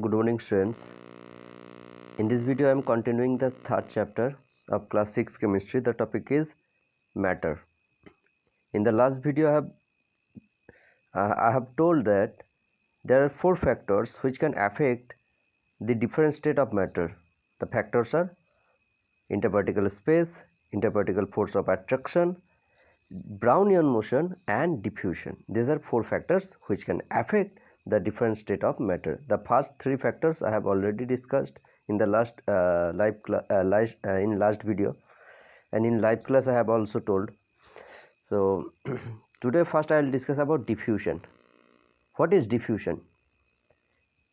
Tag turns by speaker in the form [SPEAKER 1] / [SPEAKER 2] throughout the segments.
[SPEAKER 1] Good morning, students. In this video, I am continuing the third chapter of class 6 chemistry. The topic is matter. In the last video, I have told that there are four factors which can affect the different state of matter. The factors are interparticle space, interparticle force of attraction, Brownian motion, and diffusion. These are four factors which can affect the different state of matter. The first three factors I have already discussed in the last last video, and in live class I have also told. So today first I will discuss about diffusion. What is diffusion?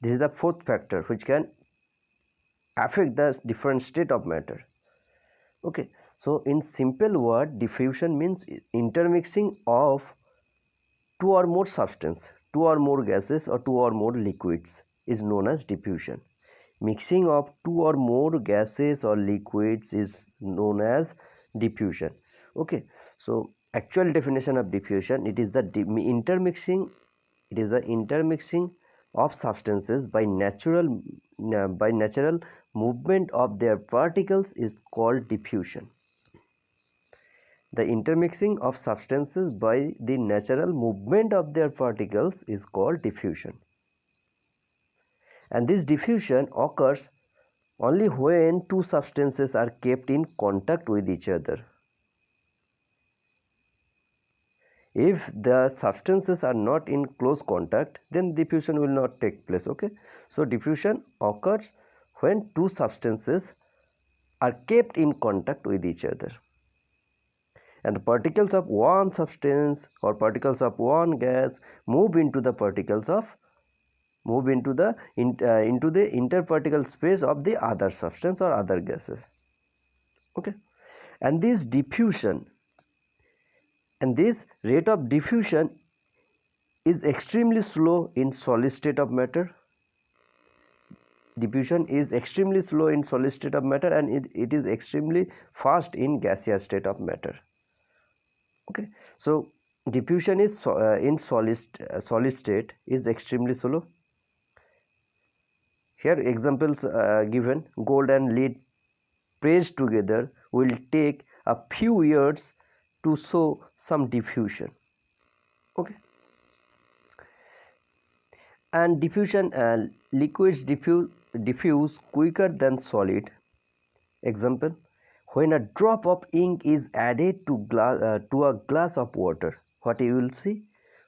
[SPEAKER 1] This is the fourth factor which can affect the different state of matter. Okay, so in simple word, diffusion means intermixing of two or more substance, two or more gases, or two or more liquids is known as diffusion. Mixing of two or more gases or liquids is known as diffusion. Okay, so actual definition of diffusion, it is the intermixing of substances by natural movement of their particles is called diffusion. The intermixing of substances by the natural movement of their particles is called diffusion. And this diffusion occurs only when two substances are kept in contact with each other. If the substances are not in close contact, then diffusion will not take place. Okay, so diffusion occurs when two substances are kept in contact with each other, and the particles of one substance or particles of one gas move into the interparticle space of the other substance or other gases. Okay, and this rate of diffusion is extremely slow in solid state of matter. Diffusion is extremely slow in solid state of matter, and it is extremely fast in gaseous state of matter. Okay, so diffusion is in solid state is extremely slow. Here examples given: gold and lead pressed together will take a few years to show some diffusion. Okay, and diffusion, liquids diffuse quicker than solid. Example: when a drop of ink is added to a glass of water, what you will see?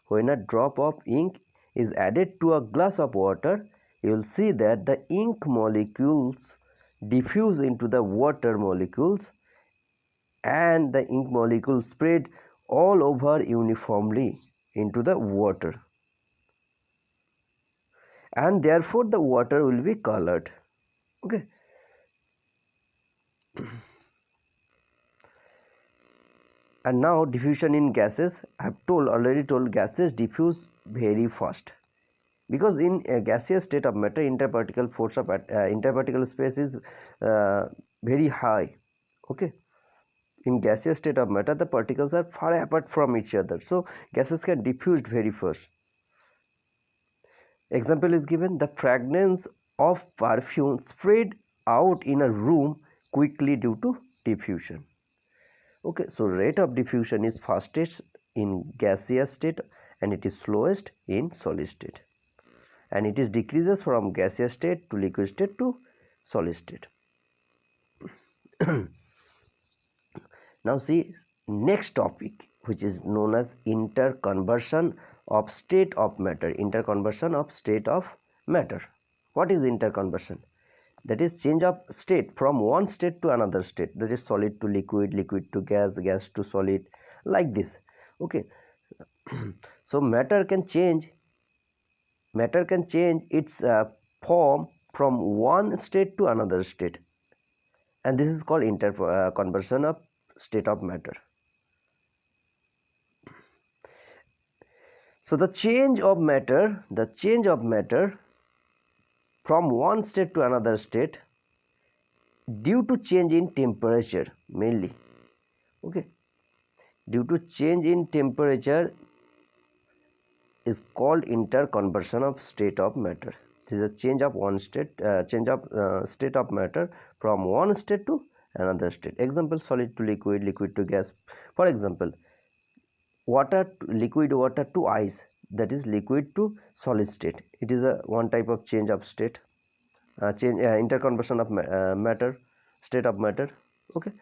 [SPEAKER 1] When a drop of ink is added to a glass of water, you will see that the ink molecules diffuse into the water molecules, and the ink molecules spread all over uniformly into the water, and therefore the water will be colored. Okay, and now diffusion in gases. I have already told gases diffuse very fast, because in a gaseous state of matter, interparticle force of interparticle space is very high. Okay, in gaseous state of matter, the particles are far apart from each other, so gases can diffuse very fast. Example is given: the fragrance of perfume spread out in a room quickly due to diffusion. Okay, so rate of diffusion is fastest in gaseous state, and it is slowest in solid state, and it is decreases from gaseous state to liquid state to solid state. Now see next topic, which is known as interconversion of state of matter. Interconversion of state of matter. What is interconversion? That is change of state from one state to another state, that is solid to liquid, liquid to gas, gas to solid, like this. Okay, so matter can change its form from one state to another state, and this is called interconversion of state of matter. So the change of matter from one state to another state due to change in temperature mainly. Okay, due to change in temperature is called interconversion of state of matter. This is a change of state of matter from one state to another state. Example, solid to liquid, liquid to gas. For example, liquid water to ice, that is liquid to solid state. It is a one type of change of state, interconversion of matter, state of matter. Okay.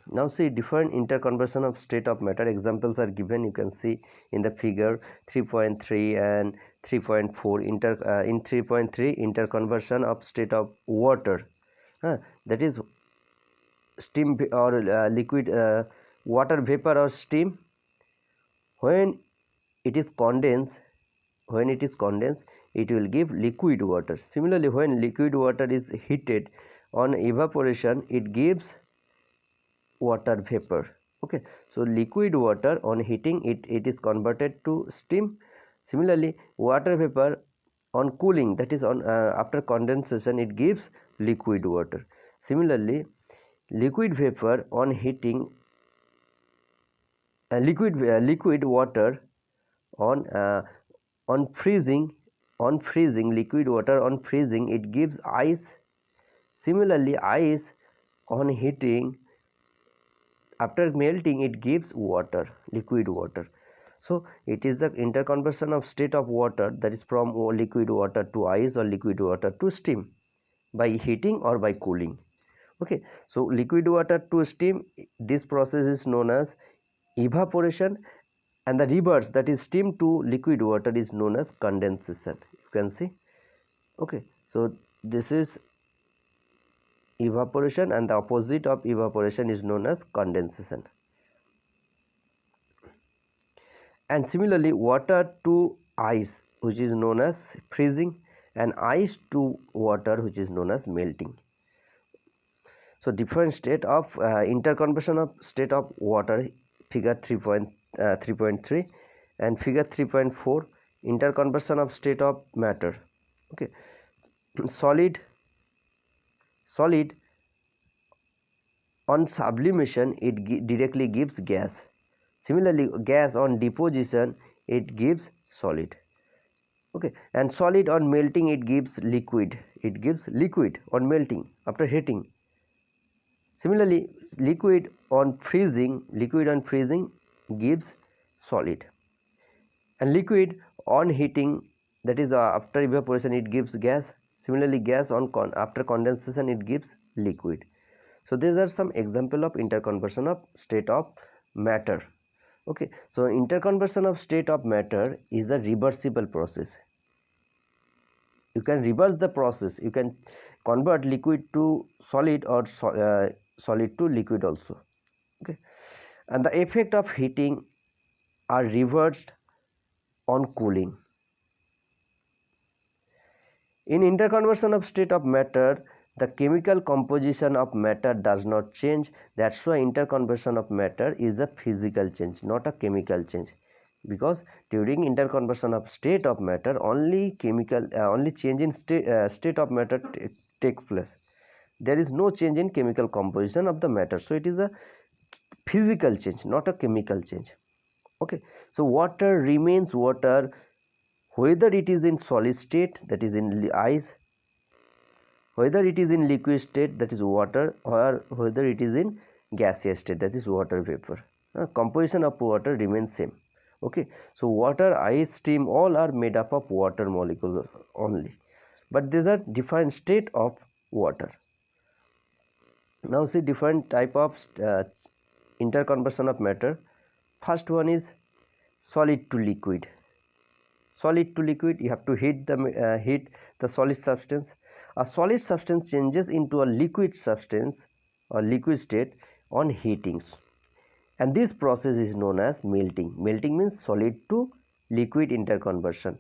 [SPEAKER 1] Now see different interconversion of state of matter. Examples are given. You can see in the figure 3.3 and 3.4. In 3.3, interconversion of state of water, that is steam or liquid, water vapor or steam. When it is condensed, it will give liquid water. Similarly, when liquid water is heated on evaporation, it gives water vapor. Okay, so liquid water on heating, it is converted to steam. Similarly, water vapor on cooling, that is on after condensation, it gives liquid water. Similarly, liquid vapor on heating, liquid water on freezing, liquid water on freezing, it gives ice. Similarly, ice on heating, after melting, it gives water, liquid water. So it is the interconversion of state of water, that is from liquid water to ice or liquid water to steam by heating or by cooling. Okay, so liquid water to steam, this process is known as evaporation, and the reverse, that is steam to liquid water, is known as condensation. You can see. Okay, so this is evaporation, and the opposite of evaporation is known as condensation. And similarly, water to ice, which is known as freezing, and ice to water, which is known as melting. So different state of interconversion of state of water, figure 3.3, and figure 3.4, interconversion of state of matter. Okay, solid on sublimation, it directly gives gas. Similarly, gas on deposition, it gives solid. Okay, and solid on melting, it gives liquid. It gives liquid on melting after heating. Similarly, liquid on freezing gives solid, and liquid on heating, that is after evaporation, it gives gas. Similarly, gas on after condensation, it gives liquid. So these are some example of interconversion of state of matter. Okay, so interconversion of state of matter is a reversible process. You can reverse the process. You can convert liquid to solid or solid to liquid also. Okay, and the effect of heating are reversed on cooling. In interconversion of state of matter, the chemical composition of matter does not change. That's why interconversion of matter is a physical change, not a chemical change. Because during interconversion of state of matter, only change in state of matter takes place. There is no change in chemical composition of the matter. So it is a physical change, not a chemical change. Okay, so water remains water whether it is in solid state, that is in ice, whether it is in liquid state, that is water, or whether it is in gaseous state, that is water vapor. Composition of water remains same. Okay, so water, ice, steam, all are made up of water molecules only, but these are different state of water. Now see different type of interconversion of matter. First one is solid to liquid. Solid to liquid, you have to heat the solid substance. A solid substance changes into a liquid substance or liquid state on heating, and this process is known as melting. Melting means solid to liquid interconversion.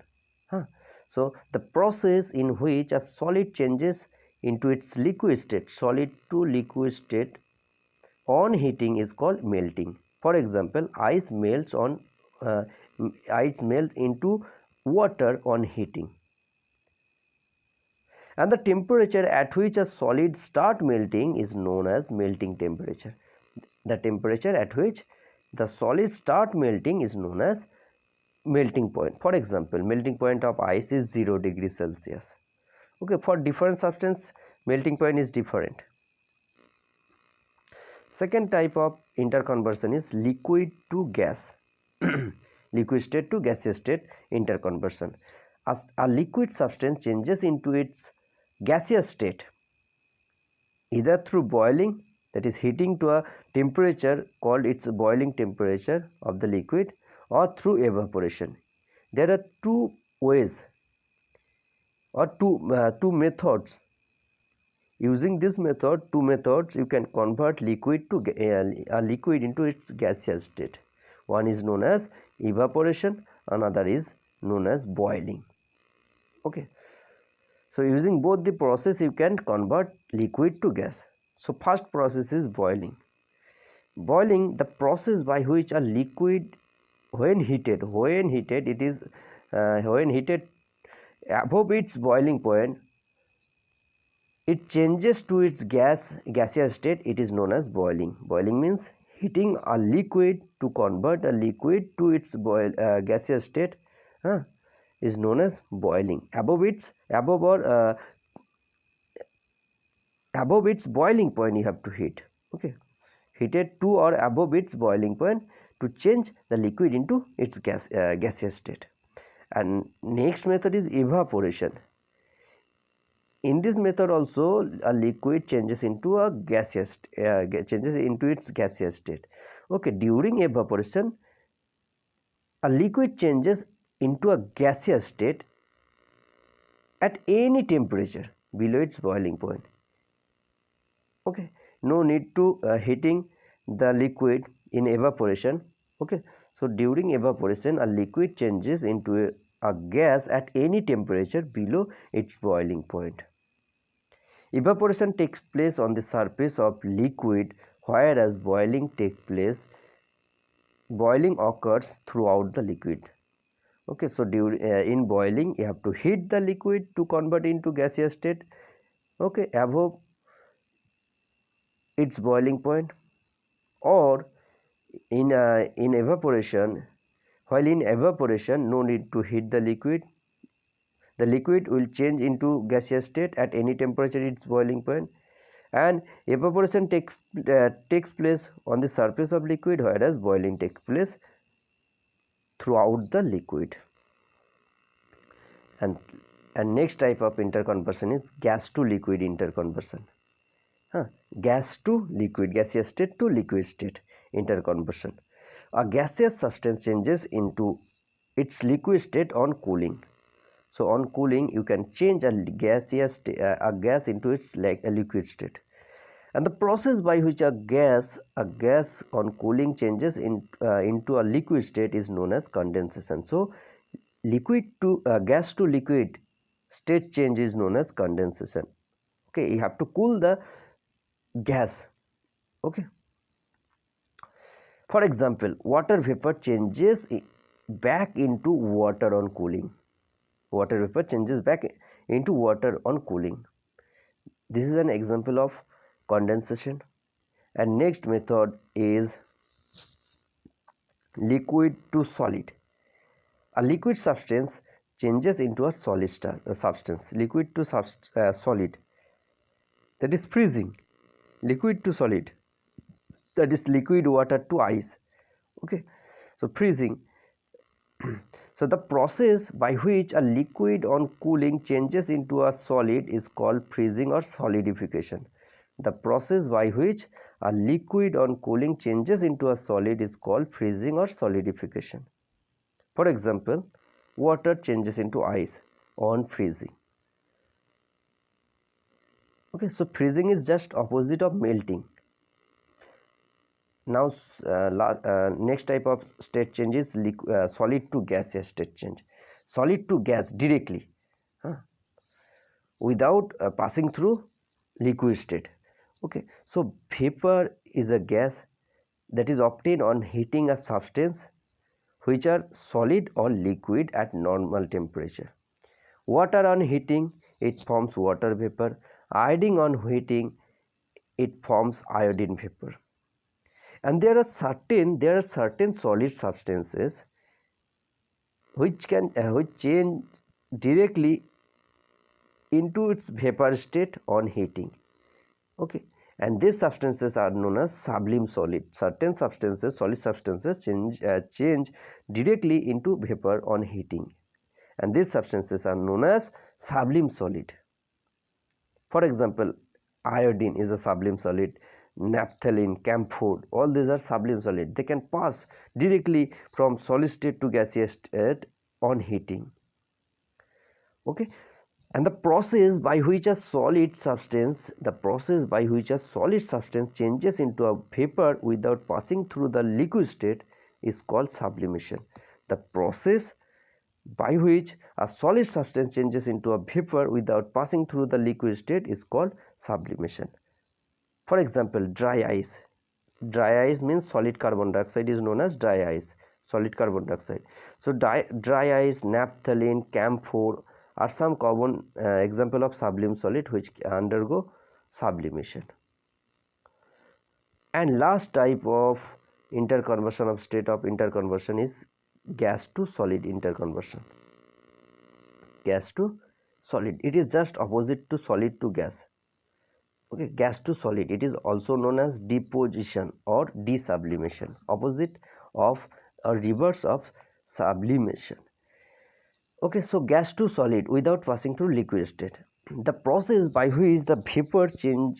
[SPEAKER 1] So the process in which a solid changes into its liquid state, solid to liquid state on heating, is called melting. For example, ice melts into water on heating, and the temperature at which a solid start melting is known as melting temperature. The temperature at which the solid start melting is known as melting point. For example, melting point of ice is 0 degrees Celsius. Okay, for different substance melting point is different. Second type of interconversion is liquid to gas. Liquid state to gaseous state interconversion. As a liquid substance changes into its gaseous state either through boiling, that is heating to a temperature called its boiling temperature of the liquid, or through evaporation. There are two ways or two methods. Using this method, two methods, you can convert liquid to a liquid into its gaseous state. One is known as evaporation, another is known as boiling. Okay, so using both the process you can convert liquid to gas. So first process is boiling. Boiling, the process by which a liquid when heated it is when heated above its boiling point, it changes to its gaseous state. It is known as boiling. Boiling means heating a liquid to convert a liquid to its gaseous state is known as boiling. Above its boiling point you have to heat. Okay, heated to or above its boiling point to change the liquid into its gaseous state. And next method is evaporation. In this method also a liquid changes into a gaseous changes into its gaseous state. Okay, during evaporation a liquid changes into a gaseous state at any temperature below its boiling point. Okay, no need to heating the liquid in evaporation. Okay, so during evaporation a liquid changes into a gas at any temperature below its boiling point. Evaporation takes place on the surface of liquid, whereas boiling occurs throughout the liquid. Okay, so in boiling you have to heat the liquid to convert into gaseous state. Okay, above its boiling point, or in evaporation. While in evaporation, no need to heat the liquid. The liquid will change into gaseous state at any temperature its boiling point, and evaporation takes place on the surface of liquid, whereas boiling takes place throughout the liquid. And next type of interconversion is gas to liquid interconversion. Gas to liquid, gaseous state to liquid state interconversion. A gaseous substance changes into its liquid state on cooling. So on cooling you can change a gas into its a liquid state. And the process by which a gas on cooling changes into a liquid state is known as condensation. So gas to liquid state change is known as condensation. Okay, you have to cool the gas. Okay, for example, water vapor changes back into water on cooling. Water vapor changes back into water on cooling. This is an example of condensation. And next method is liquid to solid. A liquid substance changes into a solid substance. Liquid to solid, that is freezing. Liquid to solid, that is liquid water to ice. Okay, so freezing. So the process by which a liquid on cooling changes into a solid is called freezing or solidification. The process by which a liquid on cooling changes into a solid is called freezing or solidification. For example, water changes into ice on freezing. Okay, so freezing is just opposite of melting. Now next type of state change is solid to gaseous state change. Solid to gas directly without passing through liquid state. Okay, so vapor is a gas that is obtained on heating a substance which are solid or liquid at normal temperature. Water on heating, it forms water vapor. Iodine on heating, it forms iodine vapor. And there are certain solid substances which change directly into its vapor state on heating. Okay, and these substances are known as sublime solid. Certain substances, solid substances, change directly into vapor on heating, and these substances are known as sublime solid. For example, iodine is a sublime solid, naphthalene, camphor, all these are sublime solid. They can pass directly from solid state to gaseous state on heating. Okay, and the process by which a solid substance changes into a vapor without passing through the liquid state is called sublimation. The process by which a solid substance changes into a vapor without passing through the liquid state is called sublimation. For example, dry ice. Dry ice means solid carbon dioxide is known as dry ice, solid carbon dioxide. So dry ice, naphthalene, camphor are some common example of sublime solid which undergo sublimation. And last type of interconversion of state of interconversion is gas to solid interconversion. Gas to solid, it is just opposite to solid to gas. Okay, gas to solid, it is also known as deposition or desublimation, opposite of or reverse of sublimation. Okay, so gas to solid without passing through liquid state. The process by which the vapors change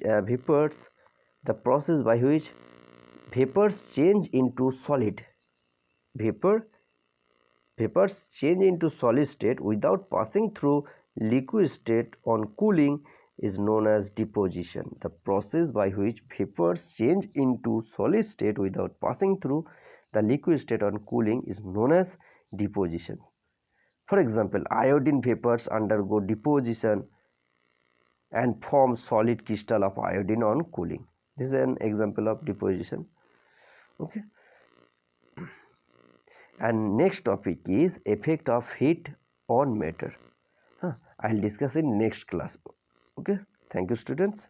[SPEAKER 1] into solid vapors change into solid state without passing through liquid state on cooling is known as deposition. The process by which vapors change into solid state without passing through the liquid state on cooling is known as deposition. For example, iodine vapors undergo deposition and form solid crystal of iodine on cooling. This is an example of deposition. Okay. And next topic is effect of heat on matter. I'll discuss in next class. Okay. Thank you, students.